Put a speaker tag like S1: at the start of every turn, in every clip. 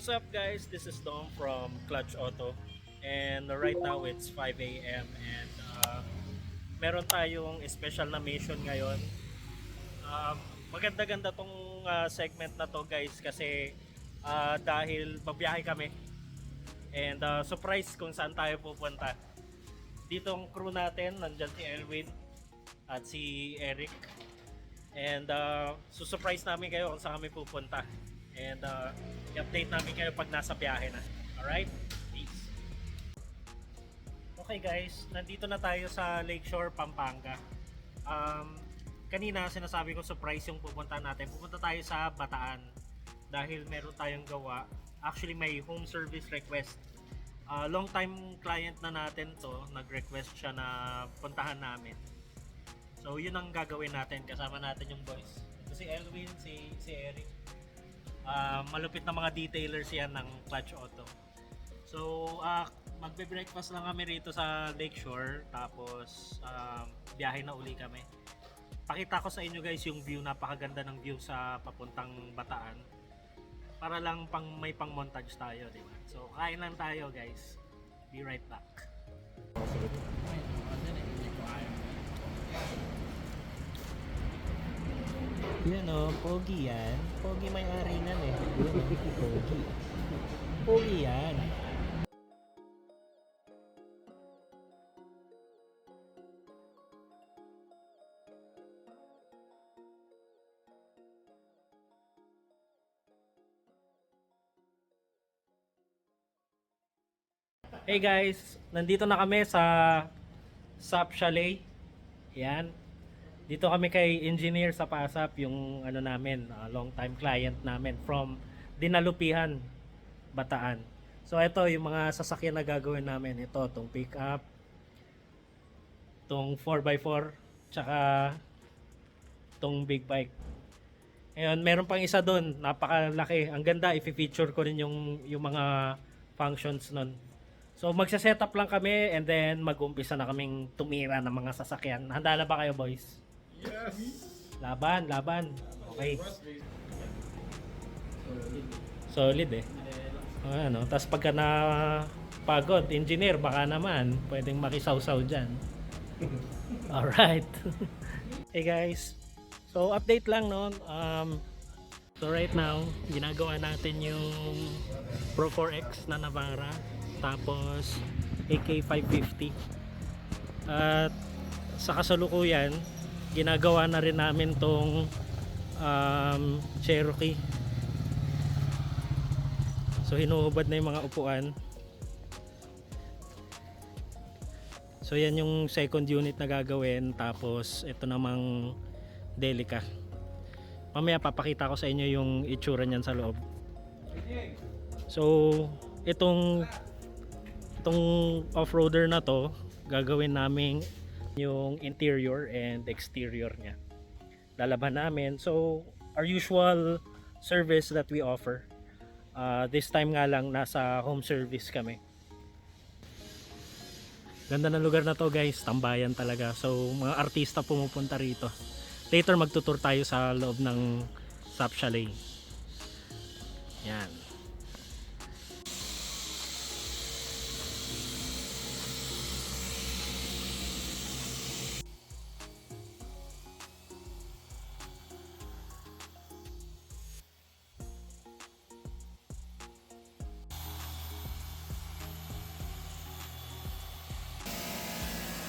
S1: What's up guys? This is Dom from Clutch Auto and right now it's 5 a.m. and meron tayong special na mission ngayon. Maganda-ganda tong segment na to guys kasi dahil babiyahe kami and surprise kung saan tayo pupunta. Dito ang crew natin, nandyan si Elwin at si Eric and susurprise namin kayo kung saan kami pupunta. And i-update namin kayo pag nasa biyahe na. Alright? Peace. Okay guys, nandito na tayo sa Lakeshore, Pampanga. Kanina sinasabi ko surprise yung pupunta natin. Pupunta tayo sa Bataan dahil meron tayong gawa. Actually may home service request. Long time client na natin to. Nag-request siya na puntahan namin. So yun ang gagawin natin. Kasama natin yung boys. Ito si Elwin, si Eric. Malupit na mga detailers yan ng Clutch Auto. So magbe-breakfast lang kami rito sa Lakeshore, tapos biyahe na uli kami. Pakita ko sa inyo guys yung view, napakaganda ng view sa papuntang Bataan. Para lang may pang montage tayo, di ba? So kain lang tayo guys. Be right back. Yan o, pogi yan. Pogi may aringan eh. Yan o, pogi. Pogi yan. Hey guys, nandito na kami sa SAP Chalet. Yan. Dito kami kay engineer sa PASAP, yung ano namin, long time client namin from Dinalupihan, Bataan. So ito yung mga sasakyan na gagawin namin. Ito, tong pickup, tong 4x4, tsaka tong big bike. Ngayon, meron pang isa doon, napakalaki. Ang ganda, i-feature ko rin yung mga functions nun. So magsa-set up lang kami and then mag-umpisa na kaming tumira ng mga sasakyan. Handa na ba kayo boys?
S2: Yes.
S1: Laban. Okay. Solid eh. Ano, tapos pagka na pagod, engineer, baka naman pwedeng makisawsaw dyan. Alright. Hey guys. So update lang no. So right now, ginagawa natin yung Pro 4X na Navara. Tapos AK550. At sa kasalukuyan, ginagawa na rin namin tong Cherokee. So hinuhubad na yung mga upuan. So yan yung second unit na gagawin. Tapos ito namang Delica. Mamaya papakita ko sa inyo yung itsura niyan sa loob. So itong off-roader na to, gagawin namin yung interior and exterior niya. Lalaban namin. So our usual service that we offer. This time nga lang nasa home service kami. Ganda ng lugar na to guys, tambayan talaga. So mga artista pumupunta rito. Later magtutur tayo sa loob ng SAP Chalet. Yan.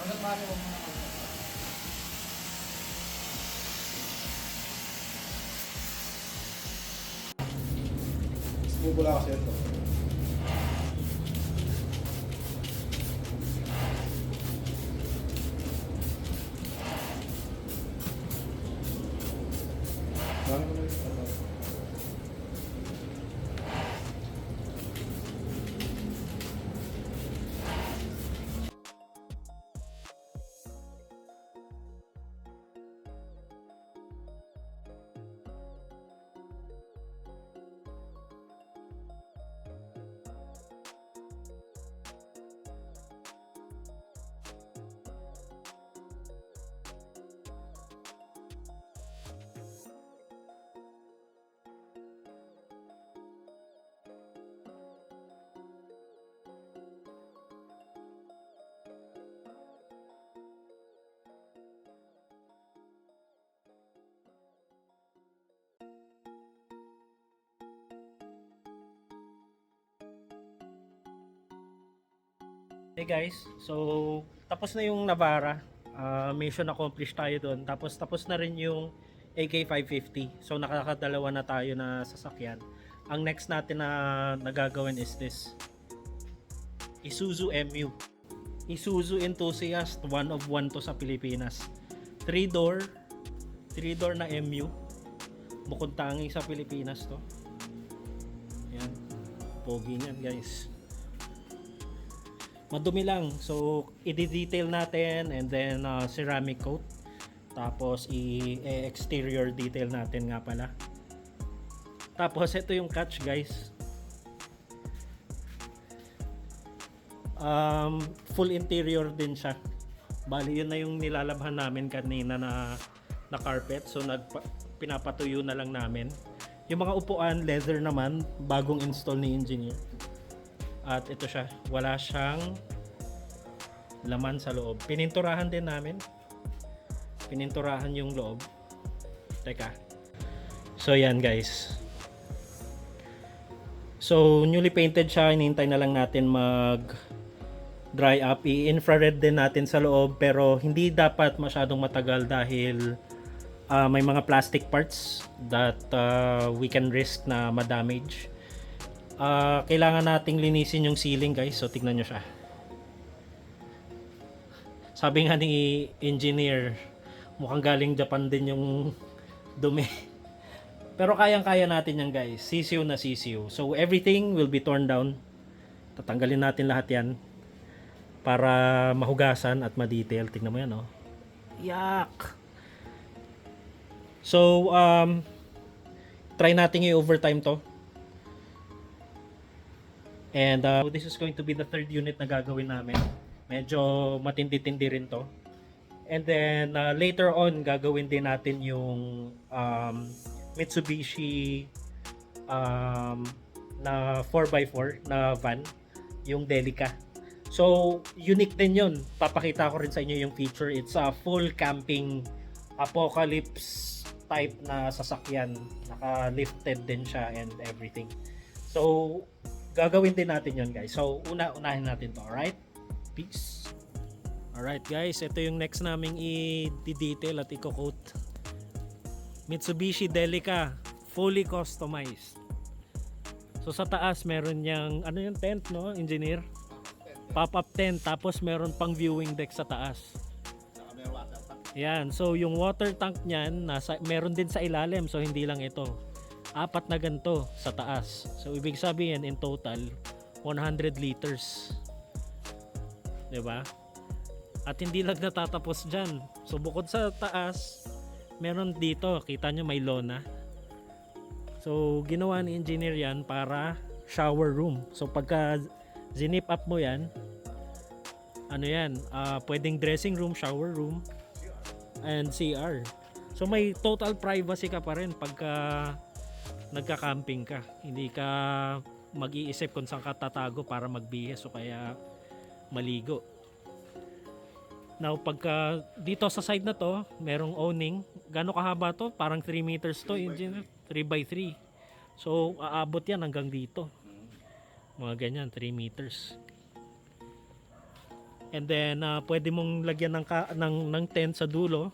S2: Hanggat maaari mo muna bubula kasi ito. Dami ko na yung
S1: Hey guys, so tapos na yung Navara. Mission accomplished tayo doon. Tapos na rin yung AK550. So nakakadalawa na tayo na sasakyan. Ang next natin na nagagawin is this Isuzu MU. Isuzu Enthusiast, one of one to sa Pilipinas. 3-door na MU. Bukod tangi sa Pilipinas to. Yan. Pogi niyan guys. Madumi lang. So, i-detail natin and then ceramic coat. Tapos, i-exterior detail natin nga pala. Tapos, ito yung catch guys. Full interior din siya. Bali, yun na yung nilalabhan namin kanina na carpet. So, pinapatuyo na lang namin. Yung mga upuan, leather naman. Bagong install ni engineer. At ito siya, wala siyang laman sa loob. Pininturahan din namin. Pininturahan yung loob. Teka. So yan guys. So newly painted siya. Hinihintay na lang natin mag dry up. I-infrared din natin sa loob. Pero hindi dapat masyadong matagal dahil may mga plastic parts that we can risk na ma-damage. Kailangan nating linisin yung ceiling guys, so tignan nyo siya. Sabi nga ni engineer, mukhang galing Japan din yung dumi. Pero kayang-kaya natin yan guys, sisiw na sisiw. So everything will be torn down. Tatanggalin natin lahat yan para mahugasan at ma-detail. Tignan mo yan oh. Yak! So try natin i-overtime to. And this is going to be the third unit na gagawin namin. Medyo matindi-tindi rin to. And then later on gagawin din natin yung Mitsubishi na 4x4 na van, yung Delica. So unique din yun. Papakita ko rin sa inyo yung feature. It's a full camping apocalypse type na sasakyan. Naka-lifted din siya and everything. So gagawin din natin yon guys. So unahin natin to, alright? Peace. Alright guys, ito yung next naming i-detail at i-coat. Mitsubishi Delica, fully customized. So sa taas meron yang ano yung tent no, engineer? Pop-up tent, tapos meron pang viewing deck sa taas. Yan, so yung water tank niyan meron din sa ilalim, so hindi lang ito. 4 na ganito sa taas. So ibig sabihin in total 100 liters. 'Di ba? At hindi lang natatapos diyan. So bukod sa taas, meron dito, kita nyo may lona. So ginawa ni engineer yan para shower room. So pagka zinip up mo yan, ano yan, pwedeng dressing room, shower room, and CR. So may total privacy ka pa rin pagka nagka-camping ka. Hindi ka mag-iisip kung saan ka tatago para magbihis o kaya maligo. Now pagka dito sa side na to, merong awning. Gaano kahaba to? Parang 3 meters to, engineer. 3x3. So aabot yan hanggang dito. Mga ganyan, 3 meters. And then pwede mong lagyan ng tent sa dulo.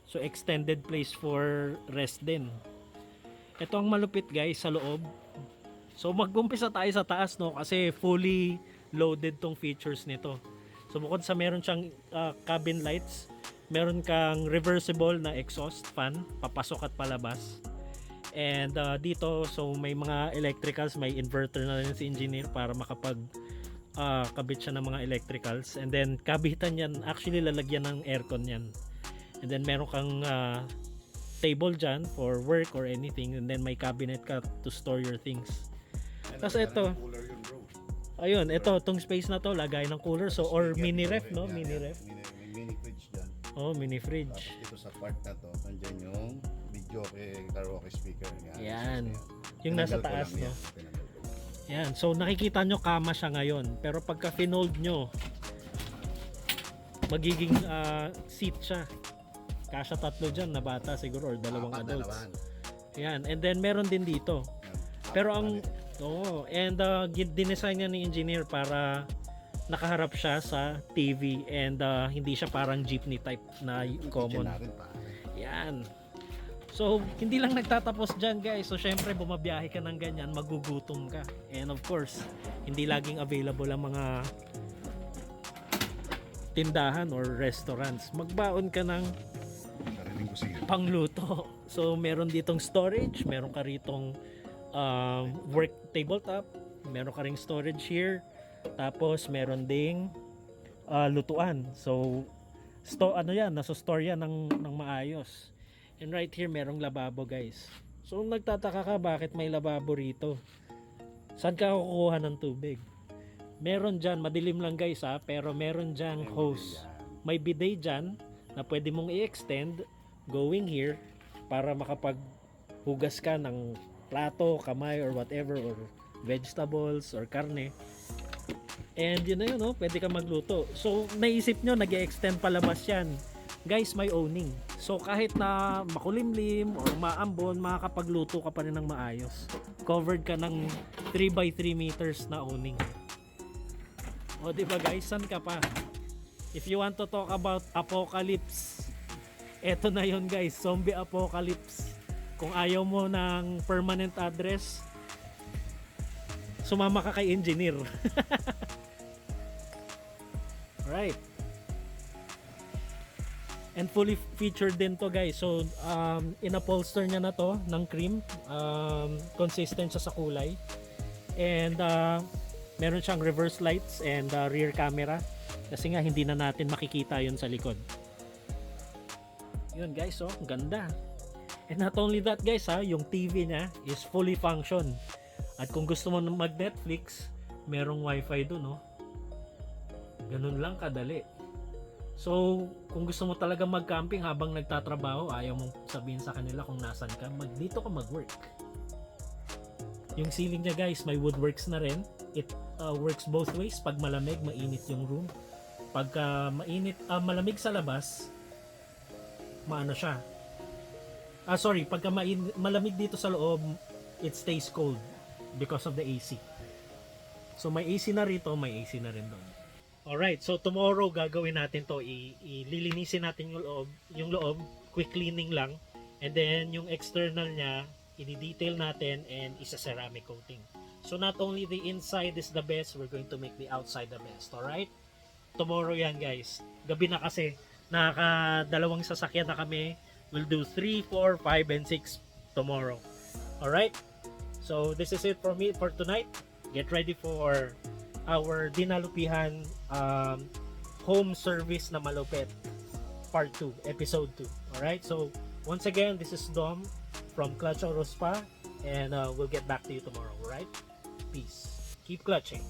S1: So extended place for rest din. Ito ang malupit guys sa loob. So mag-umpisa tayo sa taas no, kasi fully loaded tong features nito. So bukod sa meron siyang cabin lights, meron kang reversible na exhaust fan, papasok at palabas. And dito so may mga electricals, may inverter na rin si engineer para makapag kabit siya ng mga electricals. And then kabitan yan, actually lalagyan ng aircon yan. And then meron kang table dyan for work or anything, and then may cabinet ka to store your things. Tapos ito, ayun, ito, itong space na to, lagay ng cooler, so or mini ref, no? Mini ref.
S2: Mini fridge dyan.
S1: Oh, mini fridge.
S2: Tapos ito sa part na to, nandyan yung video karaoke speaker.
S1: Yan. Yung nasa taas, no? Yan. So nakikita nyo kama siya ngayon, pero pagka finold nyo, magiging seat siya. Kasya 3 dyan na bata siguro or 2 adults. Yan. And then meron din dito. Pero ang and dinesign niya ni engineer para nakaharap siya sa TV and hindi siya parang jeepney type na common.
S2: Kitchen natin pare.
S1: Yan. So, hindi lang nagtatapos dyan guys. So, syempre, bumabiyahe ka ng ganyan, magugutom ka. And of course, hindi laging available ang mga tindahan or restaurants. Magbaon ka ng
S2: Sariling kusina.
S1: pangluto. So, meron ditong storage, meron ka ritong work tabletop, meron ka ring storage here, tapos meron ding lutuan. So, nasa-store yan ng maayos. And right here, merong lababo guys. So, nagtataka ka bakit may lababo rito. Saan ka kukuha ng tubig? Meron dyan, madilim lang guys pero meron dyan hose. May bidet dyan na pwede mong i-extend going here para makapaghugas ka ng plato, kamay, or whatever, or vegetables, or karne. And yun na yun, pwede ka magluto. So, naisip nyo, nag-extend palabas yan. Guys, may owning. So, kahit na makulimlim or maambon, makakapagluto ka pa rin ng maayos. Covered ka ng 3x3 meters na owning. O, diba guys, saan ka pa? If you want to talk about apocalypse, eto na yun guys, zombie apocalypse. Kung ayaw mo ng permanent address, sumama ka kay engineer. Right. And fully featured din to guys. So, in-upholster niya na to ng cream. Consistent siya sa kulay. And meron siyang reverse lights and rear camera. Kasi nga hindi na natin makikita yun sa likod. Yun guys, ang ganda. And not only that guys, yung TV niya is fully function. At kung gusto mo mag-Netflix, merong wifi dun, ganun lang kadali. So, kung gusto mo talaga mag-camping habang nagtatrabaho, ayaw mong sabihin sa kanila kung nasan ka, dito ka mag-work. Yung ceiling niya guys, may woodworks na rin. It works both ways. Pag malamig, mainit yung room. Pagka malamig sa labas, siya. Pagka malamig dito sa loob, it stays cold because of the AC. So, may AC na rito, may AC na rin doon. Alright, so tomorrow gagawin natin to, ililinisin natin yung loob, quick cleaning lang, and then yung external niya, i-detail natin and isa-ceramic coating. So not only the inside is the best, we're going to make the outside the best, alright? Tomorrow yan guys, gabi na kasi, nakadalawang sasakyan na kami, we'll do 3, 4, 5, and 6 tomorrow. Alright? So this is it for me for tonight. Get ready for our dinalupihan home service na malupit part 2, episode 2. Alright, so once again, this is Dom from Clutch Oro Spa, and we'll get back to you tomorrow. Alright, peace, keep clutching.